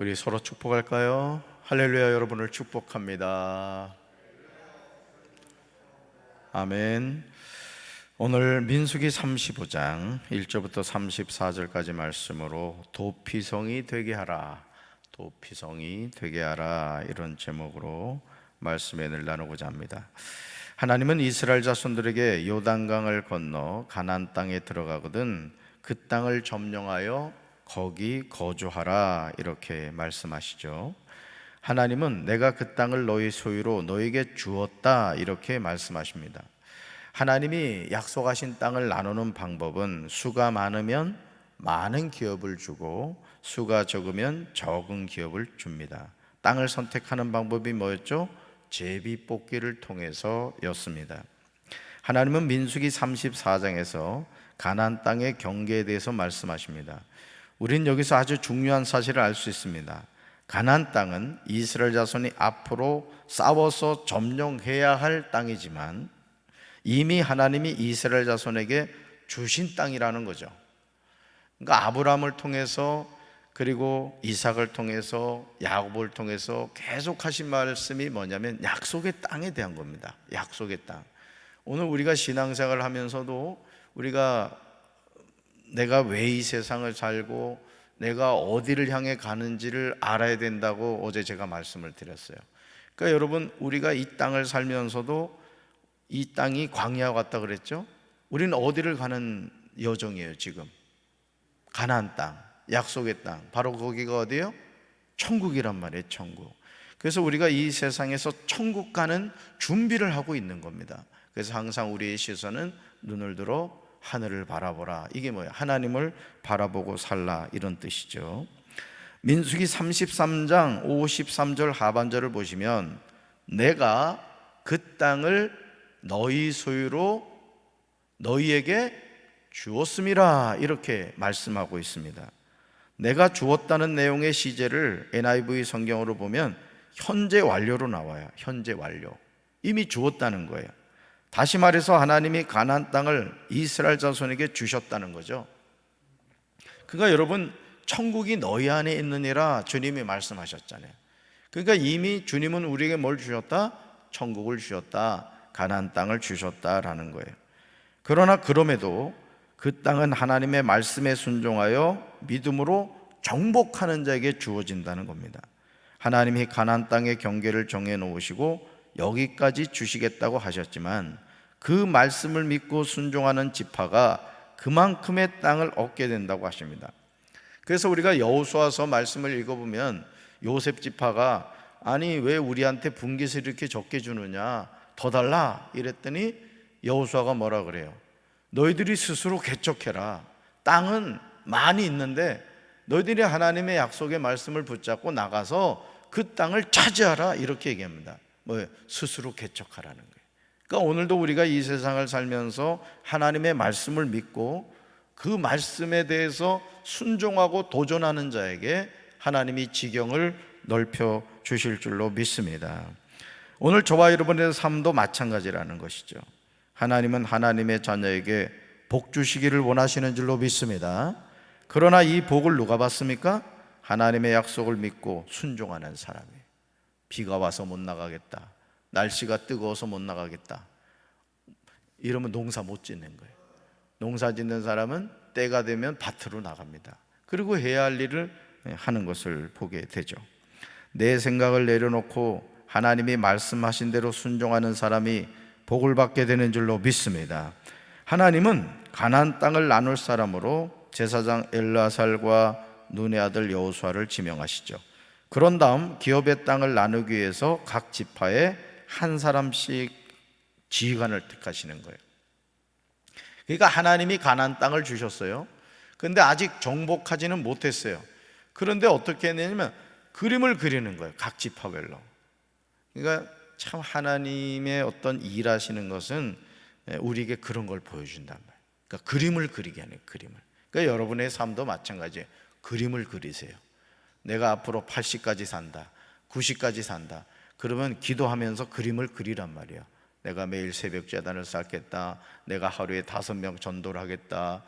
우리 서로 축복할까요? 할렐루야. 여러분을 축복합니다. 아멘. 오늘 민수기 35장 1절부터 34절까지 말씀으로 도피성이 되게 하라, 도피성이 되게 하라, 이런 제목으로 말씀을 나누고자 합니다. 하나님은 이스라엘 자손들에게 요단강을 건너 가나안 땅에 들어가거든 그 땅을 점령하여 거기 거주하라, 이렇게 말씀하시죠. 하나님은 내가 그 땅을 너희 소유로 너에게 주었다, 이렇게 말씀하십니다. 하나님이 약속하신 땅을 나누는 방법은 수가 많으면 많은 기업을 주고 수가 적으면 적은 기업을 줍니다. 땅을 선택하는 방법이 뭐였죠? 제비뽑기를 통해서였습니다. 하나님은 민수기 34장에서 가나안 땅의 경계에 대해서 말씀하십니다. 우린 여기서 아주 중요한 사실을 알 수 있습니다. 가나안 땅은 이스라엘 자손이 앞으로 싸워서 점령해야 할 땅이지만 이미 하나님이 이스라엘 자손에게 주신 땅이라는 거죠. 그러니까 아브라함을 통해서, 그리고 이삭을 통해서, 야곱을 통해서 계속 하신 말씀이 뭐냐면 약속의 땅에 대한 겁니다. 약속의 땅. 오늘 우리가 신앙생활을 하면서도 우리가 내가 왜 이 세상을 살고 내가 어디를 향해 가는지를 알아야 된다고 어제 제가 말씀을 드렸어요. 그러니까 여러분, 우리가 이 땅을 살면서도 이 땅이 광야 같다 그랬죠? 우리는 어디를 가는 여정이에요 지금? 가나안 땅, 약속의 땅. 바로 거기가 어디예요? 천국이란 말이에요, 천국. 그래서 우리가 이 세상에서 천국 가는 준비를 하고 있는 겁니다. 그래서 항상 우리의 시선은 눈을 들어 하늘을 바라보라. 이게 뭐예요? 하나님을 바라보고 살라, 이런 뜻이죠. 민수기 33장 53절 하반절을 보시면 내가 그 땅을 너희 소유로 너희에게 주었음이라, 이렇게 말씀하고 있습니다. 내가 주었다는 내용의 시제를 NIV 성경으로 보면 현재 완료로 나와요. 현재 완료. 이미 주었다는 거예요. 다시 말해서 하나님이 가나안 땅을 이스라엘 자손에게 주셨다는 거죠. 그러니까 여러분, 천국이 너희 안에 있느니라 주님이 말씀하셨잖아요. 그러니까 이미 주님은 우리에게 뭘 주셨다? 천국을 주셨다, 가나안 땅을 주셨다라는 거예요. 그러나 그럼에도 그 땅은 하나님의 말씀에 순종하여 믿음으로 정복하는 자에게 주어진다는 겁니다. 하나님이 가나안 땅의 경계를 정해 놓으시고 여기까지 주시겠다고 하셨지만 그 말씀을 믿고 순종하는 지파가 그만큼의 땅을 얻게 된다고 하십니다. 그래서 우리가 여호수아서 말씀을 읽어보면 요셉 지파가 아니 왜 우리한테 분깃을 이렇게 적게 주느냐, 더 달라, 이랬더니 여호수아가 뭐라 그래요? 너희들이 스스로 개척해라. 땅은 많이 있는데 너희들이 하나님의 약속의 말씀을 붙잡고 나가서 그 땅을 차지하라, 이렇게 얘기합니다. 뭐예요? 스스로 개척하라는 거예요. 그러니까 오늘도 우리가 이 세상을 살면서 하나님의 말씀을 믿고 그 말씀에 대해서 순종하고 도전하는 자에게 하나님이 지경을 넓혀 주실 줄로 믿습니다. 오늘 저와 여러분의 삶도 마찬가지라는 것이죠. 하나님은 하나님의 자녀에게 복 주시기를 원하시는 줄로 믿습니다. 그러나 이 복을 누가 받습니까? 하나님의 약속을 믿고 순종하는 사람이에요. 비가 와서 못 나가겠다, 날씨가 뜨거워서 못 나가겠다, 이러면 농사 못 짓는 거예요. 농사 짓는 사람은 때가 되면 밭으로 나갑니다. 그리고 해야 할 일을 하는 것을 보게 되죠. 내 생각을 내려놓고 하나님이 말씀하신 대로 순종하는 사람이 복을 받게 되는 줄로 믿습니다. 하나님은 가나안 땅을 나눌 사람으로 제사장 엘르아살과 눈의 아들 여호수아를 지명하시죠. 그런 다음 기업의 땅을 나누기 위해서 각 지파에 한 사람씩 지휘관을 택하시는 거예요. 그러니까 하나님이 가나안 땅을 주셨어요. 그런데 아직 정복하지는 못했어요. 그런데 어떻게 했냐면 그림을 그리는 거예요, 각 지파별로. 그러니까 참 하나님의 어떤 일하시는 것은 우리에게 그런 걸 보여준단 말이에요. 그러니까 그림을 그리게 하는, 그림을. 그러니까 여러분의 삶도 마찬가지예요. 그림을 그리세요. 내가 앞으로 80까지 산다, 90까지 산다, 그러면 기도하면서 그림을 그리란 말이에요. 내가 매일 새벽 제단을 쌓겠다, 내가 하루에 5명 전도를 하겠다,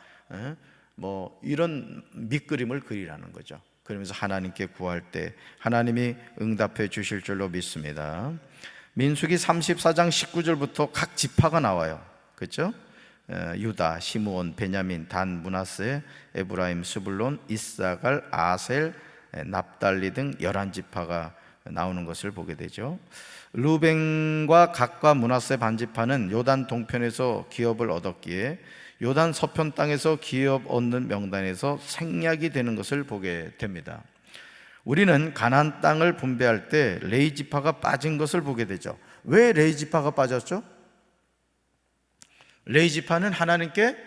뭐 이런 밑그림을 그리라는 거죠. 그러면서 하나님께 구할 때 하나님이 응답해 주실 줄로 믿습니다. 민수기 34장 19절부터 각 지파가 나와요. 그렇죠? 유다, 시므온, 베냐민, 단, 므낫세, 에브라임, 스불론, 이사갈, 아셀, 납달리 등 11지파가 나오는 것을 보게 되죠. 르우벤과 gad과 므낫세 반지파는 요단 동편에서 기업을 얻었기에 요단 서편 땅에서 기업 얻는 명단에서 생략이 되는 것을 보게 됩니다. 우리는 가나안 땅을 분배할 때 레위 지파가 빠진 것을 보게 되죠. 왜 레위 지파가 빠졌죠? 레위 지파는 하나님께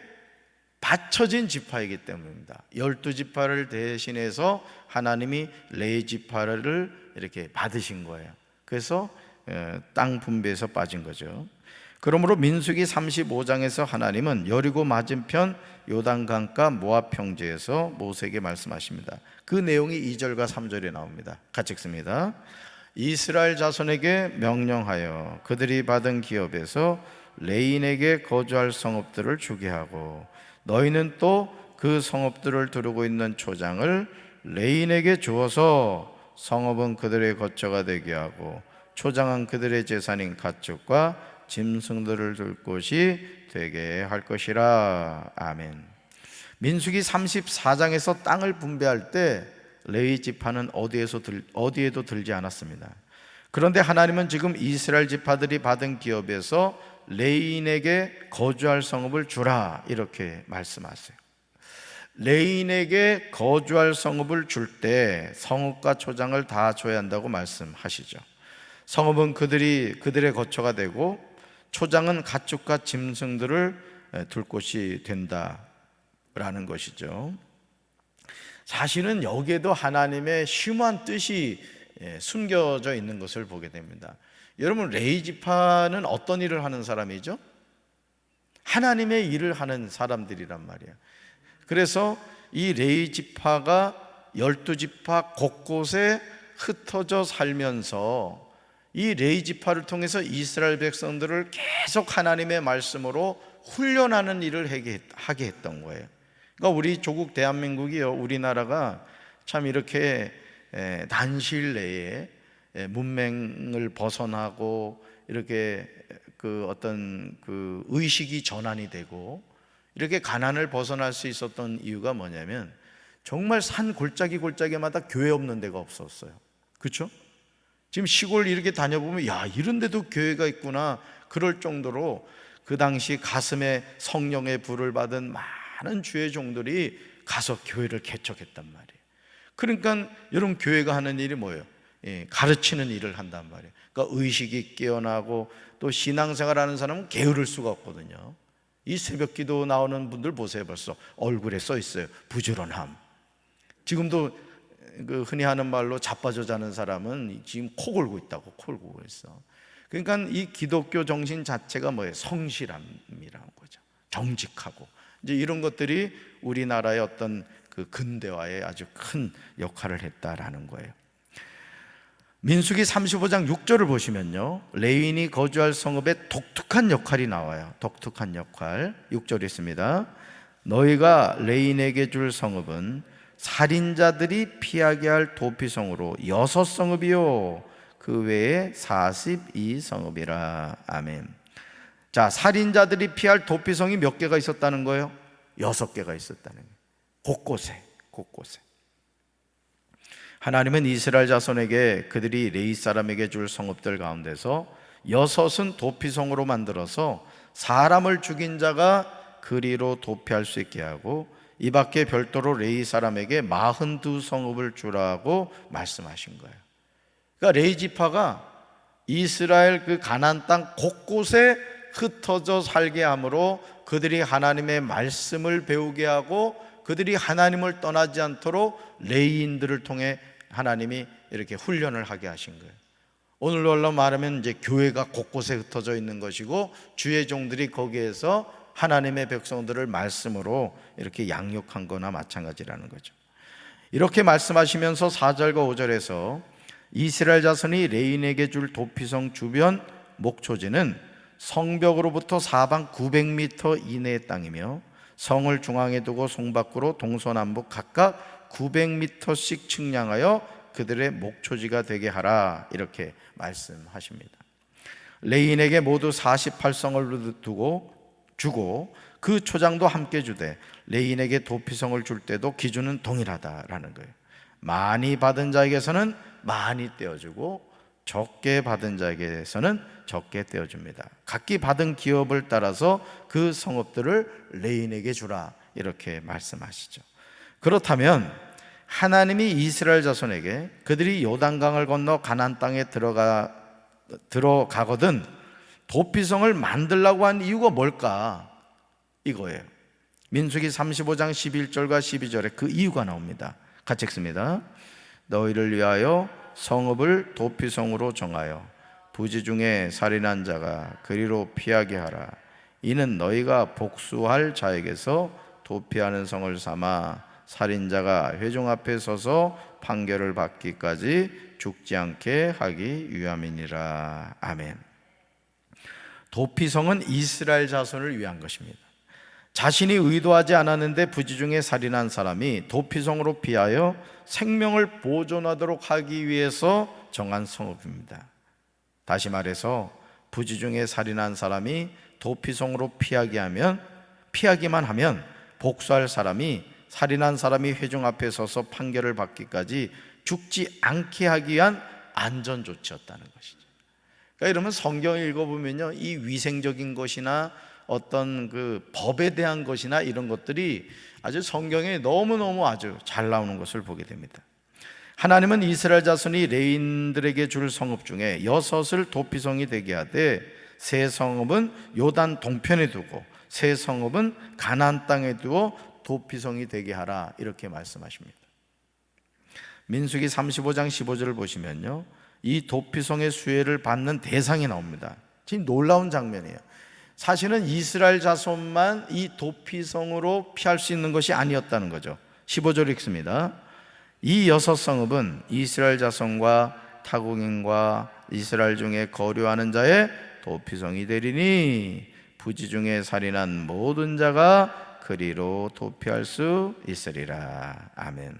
바쳐진 지파이기 때문입니다. 12지파를 대신해서 하나님이 레위 지파를 이렇게 받으신 거예요. 그래서 땅 분배에서 빠진 거죠. 그러므로 민수기 35장에서 하나님은 여리고 맞은편 요단강가 모압 평지에서 모세에게 말씀하십니다. 그 내용이 2절과 3절에 나옵니다. 같이 읽습니다. 이스라엘 자손에게 명령하여 그들이 받은 기업에서 레인에게 거주할 성읍들을 주게 하고 너희는 또 그 성읍들을 두르고 있는 초장을 레인에게 주어서 성읍은 그들의 거처가 되게 하고 초장은 그들의 재산인 가축과 짐승들을 둘 곳이 되게 할 것이라. 아멘. 민수기 34장에서 땅을 분배할 때 레위 지파는 어디에도 들지 않았습니다. 그런데 하나님은 지금 이스라엘 지파들이 받은 기업에서 레인에게 거주할 성읍을 주라 이렇게 말씀하세요. 레인에게 거주할 성읍을 줄 때 성읍과 초장을 다 줘야 한다고 말씀하시죠. 성읍은 그들의 거처가 되고 초장은 가축과 짐승들을 둘 곳이 된다라는 것이죠. 사실은 여기에도 하나님의 심오한 뜻이 숨겨져 있는 것을 보게 됩니다. 여러분, 레위 지파는 어떤 일을 하는 사람이죠? 하나님의 일을 하는 사람들이란 말이에요. 그래서 이 레위 지파가 12지파 곳곳에 흩어져 살면서 이 레위 지파를 통해서 이스라엘 백성들을 계속 하나님의 말씀으로 훈련하는 일을 하게 했던 거예요. 그러니까 우리 조국 대한민국이요, 우리나라가 참 이렇게 단시일 내에 문맹을 벗어나고 이렇게 어떤 의식이 전환이 되고 이렇게 가난을 벗어날 수 있었던 이유가 뭐냐면 정말 산 골짜기마다 교회 없는 데가 없었어요. 그렇죠? 지금 시골 이렇게 다녀보면 야, 이런 데도 교회가 있구나 그럴 정도로 그 당시 가슴에 성령의 불을 받은 많은 주의 종들이 가서 교회를 개척했단 말이에요. 그러니까 여러분, 교회가 하는 일이 뭐예요? 가르치는 일을 한단 말이에요. 그러니까 의식이 깨어나고 또 신앙생활하는 사람은 게으를 수가 없거든요. 이 새벽기도 나오는 분들 보세요. 벌써 얼굴에 써 있어요. 부지런함. 지금도 흔히 하는 말로 자빠져 자는 사람은 지금 코 골고 있다고, 코 골고 있어. 그러니까 이 기독교 정신 자체가 뭐예요? 성실함이라는 거죠. 정직하고 이제 이런 것들이 우리나라의 어떤 근대화에 아주 큰 역할을 했다라는 거예요. 민수기 35장 6절을 보시면요, 레위인이 거주할 성읍에 독특한 역할이 나와요. 독특한 역할 6절이 있습니다. 너희가 레위인에게 줄 성읍은 살인자들이 피하게 할 도피성으로 6성읍이요 그 외에 42성읍이라. 아멘. 자, 살인자들이 피할 도피성이 몇 개가 있었다는 거예요? 6개가 있었다는 거예요. 곳곳에. 하나님은 이스라엘 자손에게 그들이 레위 사람에게 줄 성읍들 가운데서 6은 도피성으로 만들어서 사람을 죽인 자가 그리로 도피할 수 있게 하고 이 밖에 별도로 레위 사람에게 42성읍을 주라고 말씀하신 거예요. 그러니까 레위 지파가 이스라엘 가나안 땅 곳곳에 흩어져 살게 함으로 그들이 하나님의 말씀을 배우게 하고 그들이 하나님을 떠나지 않도록 레위인들을 통해 하나님이 이렇게 훈련을 하게 하신 거예요. 오늘날로 말하면 이제 교회가 곳곳에 흩어져 있는 것이고 주의 종들이 거기에서 하나님의 백성들을 말씀으로 이렇게 양육한 거나 마찬가지라는 거죠. 이렇게 말씀하시면서 4절과 5절에서 이스라엘 자손이 레인에게 줄 도피성 주변 목초지는 성벽으로부터 사방 900m 이내의 땅이며 성을 중앙에 두고 성 밖으로 동서남북 각각 900m씩 측량하여 그들의 목초지가 되게 하라, 이렇게 말씀하십니다. 레인에게 모두 48성을 주고 그 초장도 함께 주되 레인에게 도피성을 줄 때도 기준은 동일하다라는 거예요. 많이 받은 자에게서는 많이 떼어주고 적게 받은 자에게서는 적게 떼어줍니다. 각기 받은 기업을 따라서 그 성읍들을 레인에게 주라, 이렇게 말씀하시죠. 그렇다면 하나님이 이스라엘 자손에게 그들이 요단강을 건너 가나안 땅에 들어가거든 도피성을 만들라고 한 이유가 뭘까? 이거예요. 민수기 35장 11절과 12절에 그 이유가 나옵니다. 같이 읽습니다. 너희를 위하여 성읍을 도피성으로 정하여 부지 중에 살인한 자가 그리로 피하게 하라. 이는 너희가 복수할 자에게서 도피하는 성을 삼아 살인자가 회중 앞에 서서 판결을 받기까지 죽지 않게 하기 위함이니라. 아멘. 도피성은 이스라엘 자손을 위한 것입니다. 자신이 의도하지 않았는데 부지 중에 살인한 사람이 도피성으로 피하여 생명을 보존하도록 하기 위해서 정한 성읍입니다. 다시 말해서 부지 중에 살인한 사람이 도피성으로 피하기만 하면 복수할 사람이 살인한 사람이 회중 앞에 서서 판결을 받기까지 죽지 않게 하기 위한 안전 조치였다는 것이죠. 그러니까 이러면 성경을 읽어보면요, 이 위생적인 것이나 어떤 그 법에 대한 것이나 이런 것들이 아주 성경에 너무너무 아주 잘 나오는 것을 보게 됩니다. 하나님은 이스라엘 자손이 레인들에게 줄 성읍 중에 6을 도피성이 되게 하되 세 성읍은 요단 동편에 두고 세 성읍은 가나안 땅에 두어 도피성이 되게 하라, 이렇게 말씀하십니다. 민수기 35장 15절을 보시면요, 이 도피성의 수혜를 받는 대상이 나옵니다. 지금 놀라운 장면이에요. 사실은 이스라엘 자손만 이 도피성으로 피할 수 있는 것이 아니었다는 거죠. 15절 읽습니다. 이 6성읍은 이스라엘 자손과 타국인과 이스라엘 중에 거류하는 자의 도피성이 되리니 부지 중에 살인한 모든 자가 그리로 도피할 수 있으리라. 아멘.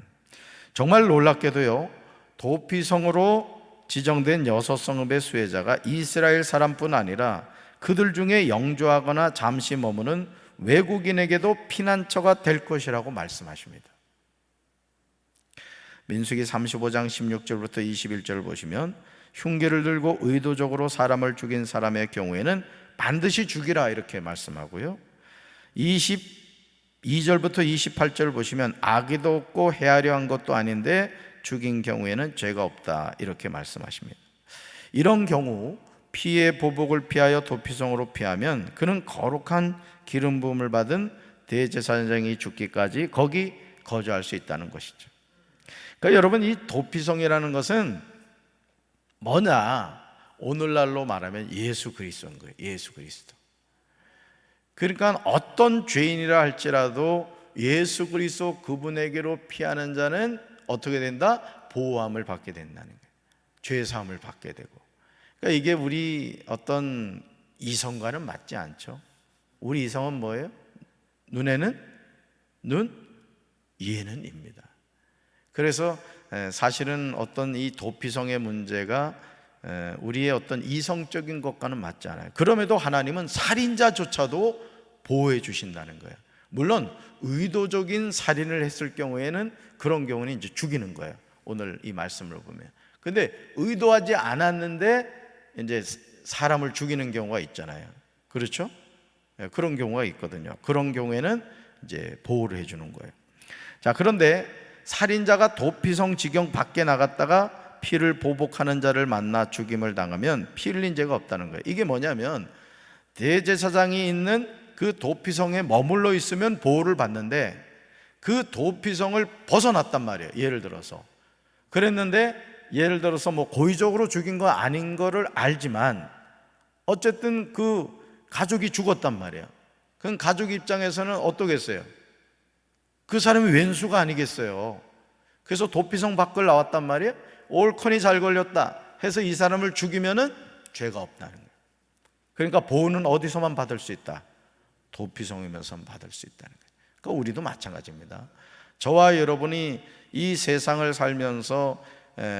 정말 놀랍게도요, 도피성으로 지정된 6성읍의 수혜자가 이스라엘 사람뿐 아니라 그들 중에 영주하거나 잠시 머무는 외국인에게도 피난처가 될 것이라고 말씀하십니다. 민수기 35장 16절부터 21절을 보시면 흉기를 들고 의도적으로 사람을 죽인 사람의 경우에는 반드시 죽이라, 이렇게 말씀하고요, 22절부터 28절을 보시면 악의도 없고 헤아려 한 것도 아닌데 죽인 경우에는 죄가 없다, 이렇게 말씀하십니다. 이런 경우 피의 보복을 피하여 도피성으로 피하면 그는 거룩한 기름 부음을 받은 대제사장이 죽기까지 거기 거주할 수 있다는 것이죠. 그러니까 여러분, 이 도피성이라는 것은 뭐냐? 오늘날로 말하면 예수 그리스도인 거예요. 예수 그리스도. 그러니까 어떤 죄인이라 할지라도 예수 그리스도 그분에게로 피하는 자는 어떻게 된다? 보호함을 받게 된다는 거예요. 죄 사함을 받게 되고. 그러니까 이게 우리 어떤 이성과는 맞지 않죠. 우리 이성은 뭐예요? 눈에는 눈, 이에는 입니다. 그래서 사실은 어떤 이 도피성의 문제가 우리의 어떤 이성적인 것과는 맞지 않아요. 그럼에도 하나님은 살인자조차도 보호해 주신다는 거예요. 물론 의도적인 살인을 했을 경우에는 그런 경우는 이제 죽이는 거예요. 오늘 이 말씀을 보면. 근데 의도하지 않았는데 이제 사람을 죽이는 경우가 있잖아요. 그렇죠? 그런 경우가 있거든요. 그런 경우에는 이제 보호를 해주는 거예요. 자, 그런데 살인자가 도피성 지경 밖에 나갔다가 피를 보복하는 자를 만나 죽임을 당하면 피 흘린 죄가 없다는 거예요. 이게 뭐냐면 대제사장이 있는 그 도피성에 머물러 있으면 보호를 받는데 그 도피성을 벗어났단 말이에요. 예를 들어서 뭐 고의적으로 죽인 거 아닌 거를 알지만 어쨌든 그 가족이 죽었단 말이에요. 그럼 가족 입장에서는 어떠겠어요? 그 사람이 왼수가 아니겠어요. 그래서 도피성 밖을 나왔단 말이에요. 올컨이 잘 걸렸다 해서 이 사람을 죽이면은 죄가 없다는 거예요. 그러니까 보호는 어디서만 받을 수 있다? 도피성이면서 받을 수 있다는 거예요. 그러니까 우리도 마찬가지입니다. 저와 여러분이 이 세상을 살면서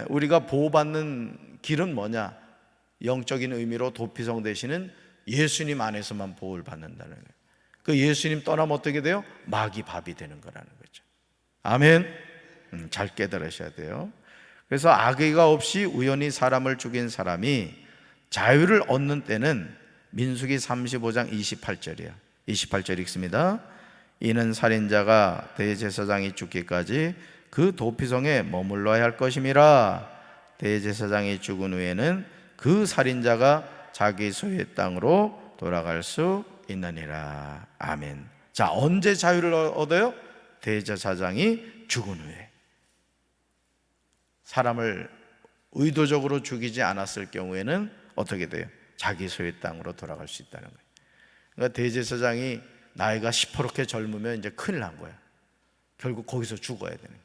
우리가 보호받는 길은 뭐냐? 영적인 의미로 도피성 되시는 예수님 안에서만 보호를 받는다는 거예요. 그 예수님 떠나면 어떻게 돼요? 마귀 밥이 되는 거라는 거죠. 아멘. 잘 깨달으셔야 돼요. 그래서 악의가 없이 우연히 사람을 죽인 사람이 자유를 얻는 때는 민수기 35장 28절이야. 28절 읽습니다. 이는 살인자가 대제사장이 죽기까지 그 도피성에 머물러야 할 것임이라. 대제사장이 죽은 후에는 그 살인자가 자기 소유의 땅으로 돌아갈 수 있느니라. 아멘. 자, 언제 자유를 얻어요? 대제사장이 죽은 후에. 사람을 의도적으로 죽이지 않았을 경우에는 어떻게 돼요? 자기 소유의 땅으로 돌아갈 수 있다는 거예요. 그러니까 대제사장이 나이가 시퍼렇게 젊으면 이제 큰일 난 거야. 결국 거기서 죽어야 되는 거예요.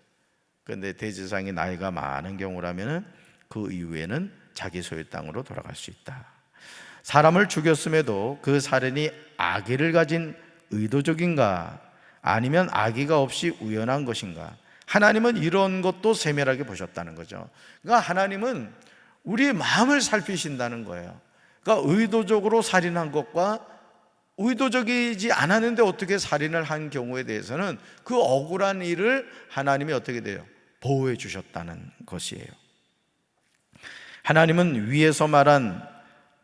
그런데 대제사장이 나이가 많은 경우라면 그 이후에는 자기 소유의 땅으로 돌아갈 수 있다. 사람을 죽였음에도 그 살인이 악의를 가진 의도적인가, 아니면 악의가 없이 우연한 것인가? 하나님은 이런 것도 세밀하게 보셨다는 거죠. 그러니까 하나님은 우리의 마음을 살피신다는 거예요. 그러니까 의도적으로 살인한 것과 의도적이지 않았는데 어떻게 살인을 한 경우에 대해서는 그 억울한 일을 하나님이 어떻게 돼요? 보호해 주셨다는 것이에요. 하나님은 위에서 말한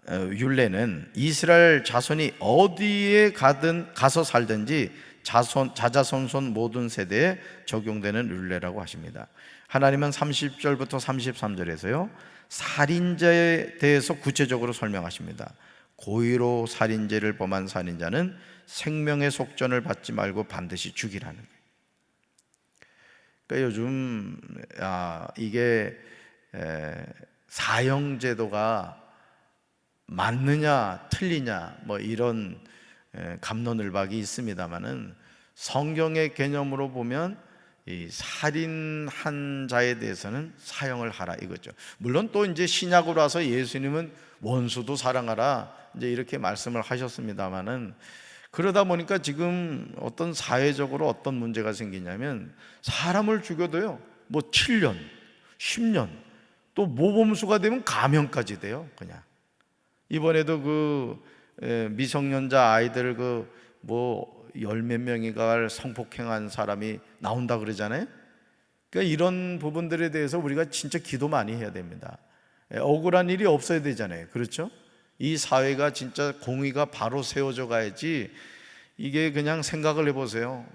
율례는 이스라엘 자손이 어디에 가서 살든지 자자손손 모든 세대에 적용되는 율례라고 하십니다. 하나님은 30절부터 33절에서요 살인자에 대해서 구체적으로 설명하십니다. 고의로 살인죄를 범한 살인자는 생명의 속전을 받지 말고 반드시 죽이라는 거예요. 그러니까 요즘 이게 사형제도가 맞느냐 틀리냐 뭐 이런 갑론을박이 있습니다만은 성경의 개념으로 보면 이 살인한 자에 대해서는 사형을 하라 이거죠. 물론 또 이제 신약으로 와서 예수님은 원수도 사랑하라 이제 이렇게 말씀을 하셨습니다만은, 그러다 보니까 지금 어떤 사회적으로 어떤 문제가 생기냐면 사람을 죽여도요 뭐 7년, 10년, 또 모범수가 되면 감형까지 돼요. 그냥 이번에도 그 미성년자 아이들 그 뭐 열 몇 명이가 성폭행한 사람이 나온다 그러잖아요. 그러니까 이런 부분들에 대해서 우리가 진짜 기도 많이 해야 됩니다. 억울한 일이 없어야 되잖아요. 그렇죠? 이 사회가 진짜 공의가 바로 세워져 가야지. 이게 그냥 생각을 해보세요.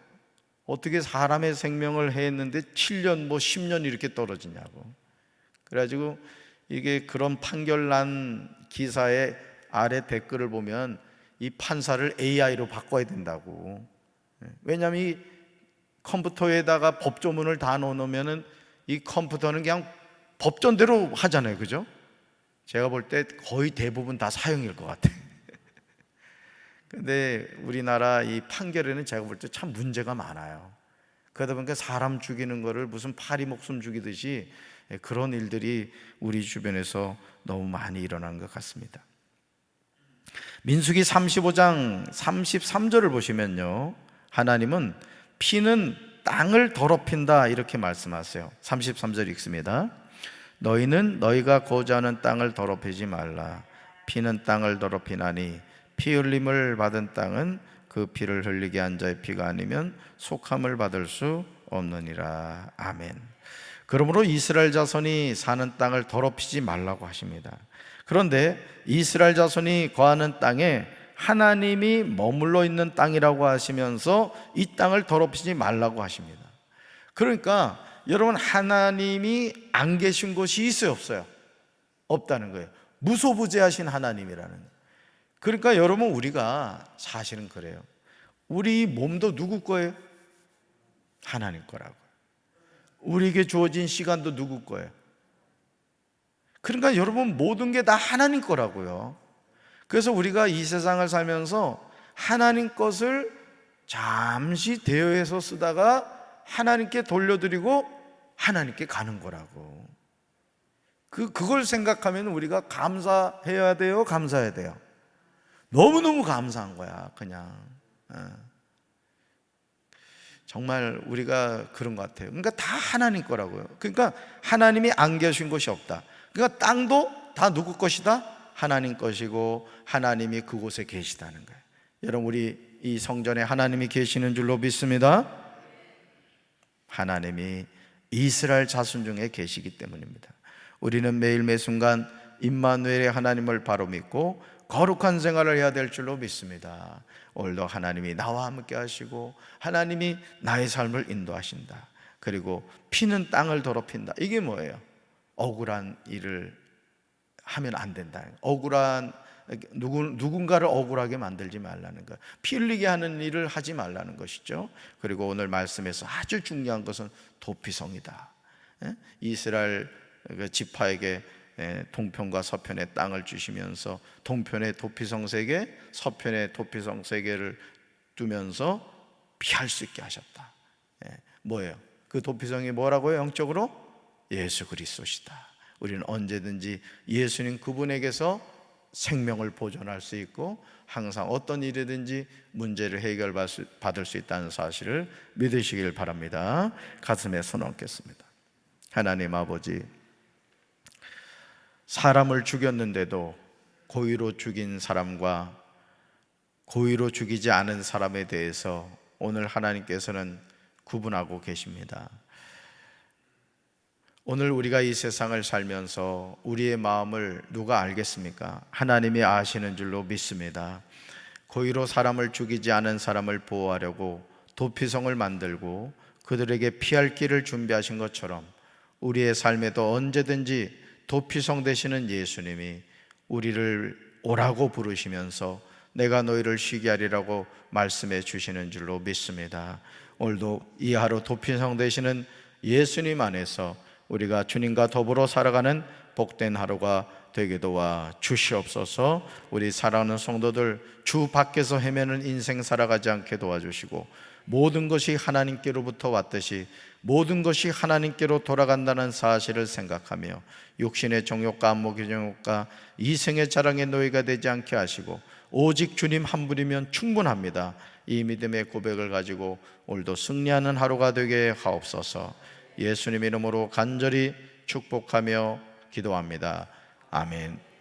어떻게 사람의 생명을 해했는데 7년 뭐 10년 이렇게 떨어지냐고. 그래가지고 이게 그런 판결 난 기사의 아래 댓글을 보면 이 판사를 AI로 바꿔야 된다고. 왜냐하면 이 컴퓨터에다가 법조문을 다 넣어놓으면 이 컴퓨터는 그냥 법전대로 하잖아요. 그죠? 제가 볼 때 거의 대부분 다 사형일 것 같아요. 근데 우리나라 이 판결에는 제가 볼 때 참 문제가 많아요. 그러다 보니까 사람 죽이는 거를 무슨 파리 목숨 죽이듯이 그런 일들이 우리 주변에서 너무 많이 일어나는 것 같습니다. 민수기 35장 33절을 보시면요 하나님은 피는 땅을 더럽힌다 이렇게 말씀하세요. 33절 읽습니다. 너희는 너희가 거주하는 땅을 더럽히지 말라. 피는 땅을 더럽히나니 피 흘림을 받은 땅은 그 피를 흘리게 한 자의 피가 아니면 속함을 받을 수 없느니라. 아멘. 그러므로 이스라엘 자손이 사는 땅을 더럽히지 말라고 하십니다. 그런데 이스라엘 자손이 거하는 땅에 하나님이 머물러 있는 땅이라고 하시면서 이 땅을 더럽히지 말라고 하십니다. 그러니까 여러분, 하나님이 안 계신 곳이 있어요, 없어요? 없다는 거예요. 무소부재하신 하나님이라는. 그러니까 여러분, 우리가 사실은 그래요. 우리 몸도 누구 거예요? 하나님 거라고. 우리에게 주어진 시간도 누구 거예요? 그러니까 여러분, 모든 게 다 하나님 거라고요. 그래서 우리가 이 세상을 살면서 하나님 것을 잠시 대여해서 쓰다가 하나님께 돌려드리고 하나님께 가는 거라고. 그걸 생각하면 우리가 감사해야 돼요, 감사해야 돼요? 너무너무 감사한 거야, 그냥. 정말 우리가 그런 것 같아요. 그러니까 다 하나님 거라고요. 그러니까 하나님이 안 계신 곳이 없다. 그러니까 땅도 다 누구 것이다? 하나님 것이고 하나님이 그곳에 계시다는 거예요. 여러분, 우리 이 성전에 하나님이 계시는 줄로 믿습니다. 하나님이 이스라엘 자손 중에 계시기 때문입니다. 우리는 매일 매순간 임마누엘의 하나님을 바로 믿고 거룩한 생활을 해야 될 줄로 믿습니다. 오늘도 하나님이 나와 함께 하시고 하나님이 나의 삶을 인도하신다. 그리고 피는 땅을 더럽힌다. 이게 뭐예요? 억울한 일을 하면 안 된다. 누군가를 억울하게 만들지 말라는 것, 피 흘리게 하는 일을 하지 말라는 것이죠. 그리고 오늘 말씀에서 아주 중요한 것은 도피성이다. 이스라엘 지파에게 동편과 서편의 땅을 주시면서 동편의 도피성 3개, 서편의 도피성 3개를 두면서 피할 수 있게 하셨다. 뭐예요? 그 도피성이 뭐라고요? 영적으로 예수 그리스도시다. 우리는 언제든지 예수님 그분에게서 생명을 보존할 수 있고 항상 어떤 일이든지 문제를 해결받을 수 있다는 사실을 믿으시길 바랍니다. 가슴에 손 얹겠습니다. 하나님 아버지, 사람을 죽였는데도 고의로 죽인 사람과 고의로 죽이지 않은 사람에 대해서 오늘 하나님께서는 구분하고 계십니다. 오늘 우리가 이 세상을 살면서 우리의 마음을 누가 알겠습니까? 하나님이 아시는 줄로 믿습니다. 고의로 사람을 죽이지 않은 사람을 보호하려고 도피성을 만들고 그들에게 피할 길을 준비하신 것처럼 우리의 삶에도 언제든지 도피성 되시는 예수님이 우리를 오라고 부르시면서 내가 너희를 쉬게 하리라고 말씀해 주시는 줄로 믿습니다. 오늘도 이 하루 도피성 되시는 예수님 안에서 우리가 주님과 더불어 살아가는 복된 하루가 되게 도와 주시옵소서. 우리 사랑하는 성도들, 주 밖에서 헤매는 인생 살아가지 않게 도와주시고 모든 것이 하나님께로부터 왔듯이 모든 것이 하나님께로 돌아간다는 사실을 생각하며 육신의 정욕과 안목의 정욕과 이생의 자랑의 노예가 되지 않게 하시고 오직 주님 한 분이면 충분합니다. 이 믿음의 고백을 가지고 오늘도 승리하는 하루가 되게 하옵소서. 예수님 이름으로 간절히 축복하며 기도합니다. 아멘.